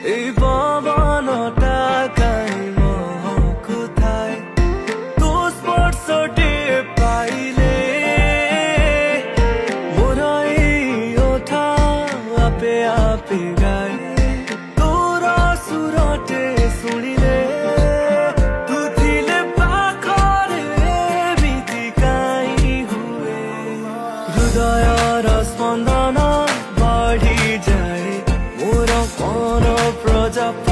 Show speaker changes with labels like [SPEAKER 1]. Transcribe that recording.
[SPEAKER 1] এই পবনটা কাই মহকুথায় তো স্পর্শটে পাইলে মোরাই ওঠা আপে আপে গায় তোর সুরটে শুনিলে তু থিলে পাখরে এମିତି কাই হুয়ে হৃদয়র স্পন্দন বঢ়ি যায় মোর মন প্রজাপতি